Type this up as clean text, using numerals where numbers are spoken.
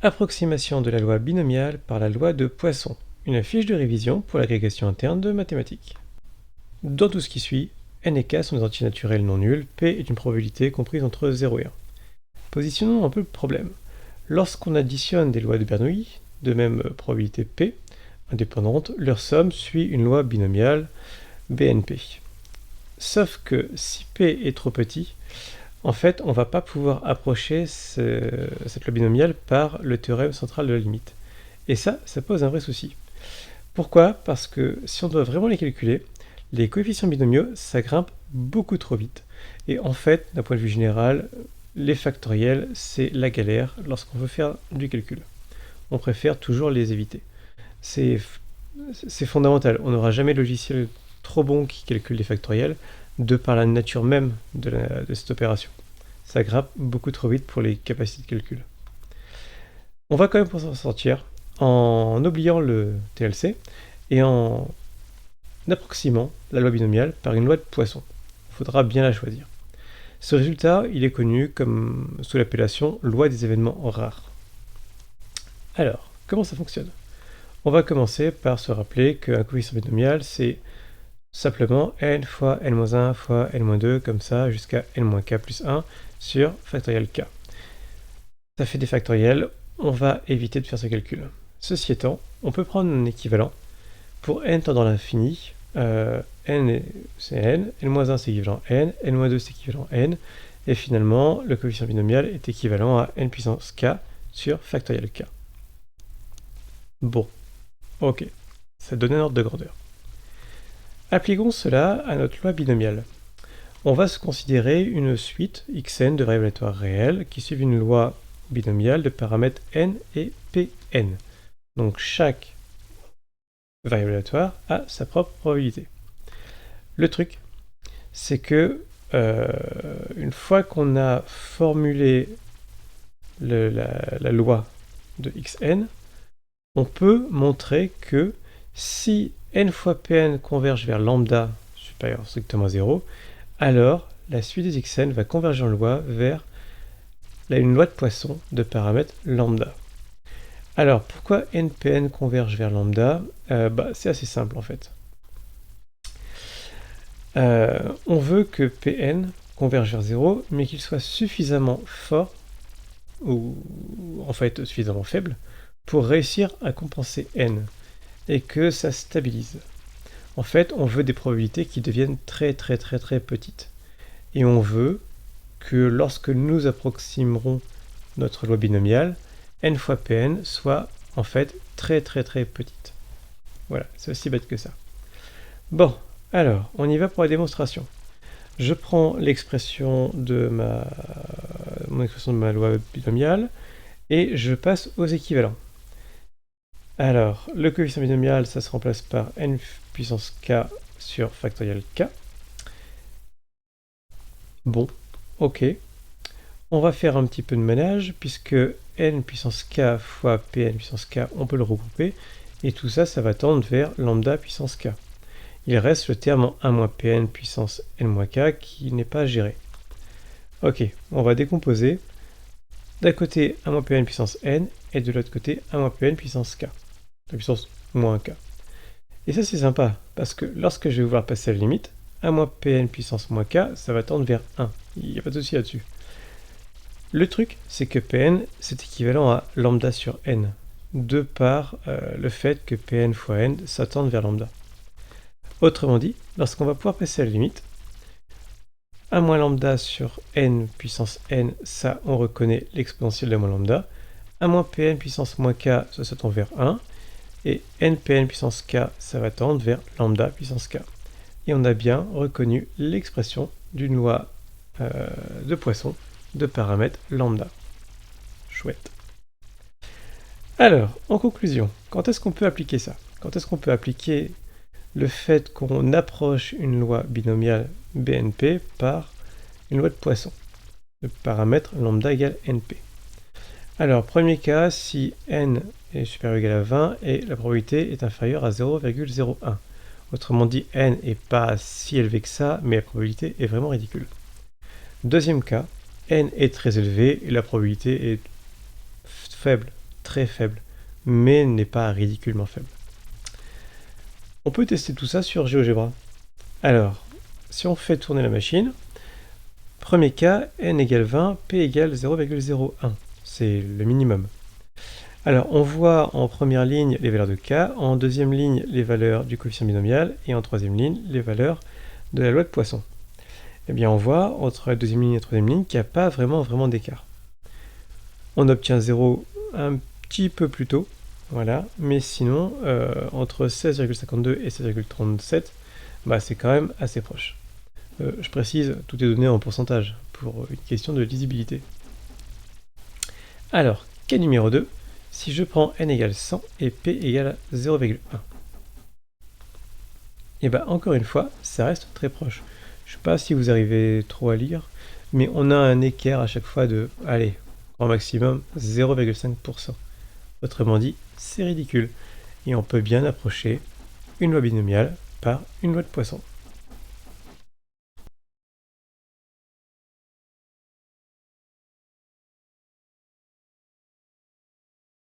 Approximation de la loi binomiale par la loi de Poisson. Une fiche de révision pour l'agrégation interne de mathématiques. Dans tout ce qui suit, n et k sont des entiers naturels non nuls, p est une probabilité comprise entre 0 et 1. Positionnons un peu le problème. Lorsqu'on additionne des lois de Bernoulli, de même probabilité p, indépendantes, leur somme suit une loi binomiale BNP. Sauf que si p est trop petit, en fait, on ne va pas pouvoir approcher cette loi binomiale par le théorème central de la limite. Et ça pose un vrai souci. Pourquoi? Parce que si on doit vraiment les calculer, les coefficients binomiaux, ça grimpe beaucoup trop vite. Et en fait, d'un point de vue général, les factoriels, c'est la galère lorsqu'on veut faire du calcul. On préfère toujours les éviter. C'est fondamental. On n'aura jamais de logiciel trop bon qui calcule les factoriels, de par la nature même de cette opération. Ça grimpe beaucoup trop vite pour les capacités de calcul. On va quand même pour s'en sortir en oubliant le TLC et en approximant la loi binomiale par une loi de Poisson. Il faudra bien la choisir. Ce résultat, il est connu comme sous l'appellation loi des événements rares. Alors, comment ça fonctionne? On va commencer par se rappeler qu'un coefficient binomial, c'est simplement n fois n-1 fois n-2, comme ça, jusqu'à n-k plus 1 sur factoriel k. Ça fait des factoriels, on va éviter de faire ce calcul. Ceci étant, on peut prendre un équivalent pour n tendant à l'infini. N c'est n, n-1 c'est équivalent à n, n-2 c'est équivalent à n, et finalement, le coefficient binomial est équivalent à n puissance k sur factoriel k. Bon, ok, ça donne un ordre de grandeur. Appliquons cela à notre loi binomiale. On va se considérer une suite xn de variables aléatoires réelles qui suivent une loi binomiale de paramètres n et pn. Donc chaque variable aléatoire a sa propre probabilité. Le truc, c'est que une fois qu'on a formulé la loi de xn, on peut montrer que si n fois pn converge vers lambda supérieur strictement à 0, alors la suite des xn va converger en loi vers une loi de Poisson de paramètre lambda. Alors, pourquoi npn converge vers lambda? C'est assez simple en fait. On veut que pn converge vers 0, mais qu'il soit suffisamment fort, ou en fait suffisamment faible, pour réussir à compenser n, et que ça stabilise. En fait, on veut des probabilités qui deviennent très petites. Et on veut que lorsque nous approximerons notre loi binomiale, n fois pn soit en fait très petite. Voilà, c'est aussi bête que ça. Bon, alors, on y va pour la démonstration. Je prends l'expression de ma loi binomiale et je passe aux équivalents. Alors, le coefficient binomial, ça se remplace par n puissance k sur factoriel k. Bon, ok. On va faire un petit peu de ménage, puisque n puissance k fois pn puissance k, on peut le regrouper, et tout ça, ça va tendre vers lambda puissance k. Il reste le terme en 1 moins pn puissance n-k qui n'est pas géré. Ok, on va décomposer. D'un côté, 1 moins pn puissance n, et de l'autre côté, 1 moins pn puissance k. La puissance moins k. Et ça, c'est sympa, parce que lorsque je vais vouloir passer à la limite, 1 moins pn puissance moins k, ça va tendre vers 1. Il n'y a pas de souci là-dessus. Le truc, c'est que pn, c'est équivalent à lambda sur n, de par le fait que pn fois n, ça tende vers lambda. Autrement dit, lorsqu'on va pouvoir passer à la limite, 1 moins lambda sur n puissance n, ça, on reconnaît l'exponentielle de moins lambda. 1 moins pn puissance moins k, ça tend vers 1. Et npn puissance k, ça va tendre vers lambda puissance k. Et on a bien reconnu l'expression d'une loi de Poisson de paramètre lambda. Chouette. Alors, en conclusion, quand est-ce qu'on peut appliquer ça? Quand est-ce qu'on peut appliquer le fait qu'on approche une loi binomiale BNP par une loi de Poisson, de paramètre lambda égale np? Alors, premier cas, si n est supérieur ou égal à 20 et la probabilité est inférieure à 0,01. Autrement dit, n n'est pas si élevé que ça, mais la probabilité est vraiment ridicule. Deuxième cas, n est très élevé et la probabilité est faible, très faible, mais n'est pas ridiculement faible. On peut tester tout ça sur GeoGebra. Alors, si on fait tourner la machine, premier cas, n égale 20, p égale 0,01. C'est le minimum. Alors, on voit en première ligne les valeurs de k, en deuxième ligne les valeurs du coefficient binomial, et en troisième ligne les valeurs de la loi de Poisson. Eh bien, on voit entre la deuxième ligne et la troisième ligne qu'il n'y a pas vraiment d'écart. On obtient 0 un petit peu plus tôt, voilà, mais sinon, entre 16,52 et 16,37, c'est quand même assez proche. Je précise, tout est donné en pourcentage, pour une question de lisibilité. Alors, cas numéro 2, si je prends n égale 100 et p égale 0,1. Et encore une fois, ça reste très proche. Je ne sais pas si vous arrivez trop à lire, mais on a un écart à chaque fois de, allez, en maximum 0,5%. Autrement dit, c'est ridicule. Et on peut bien approcher une loi binomiale par une loi de Poisson.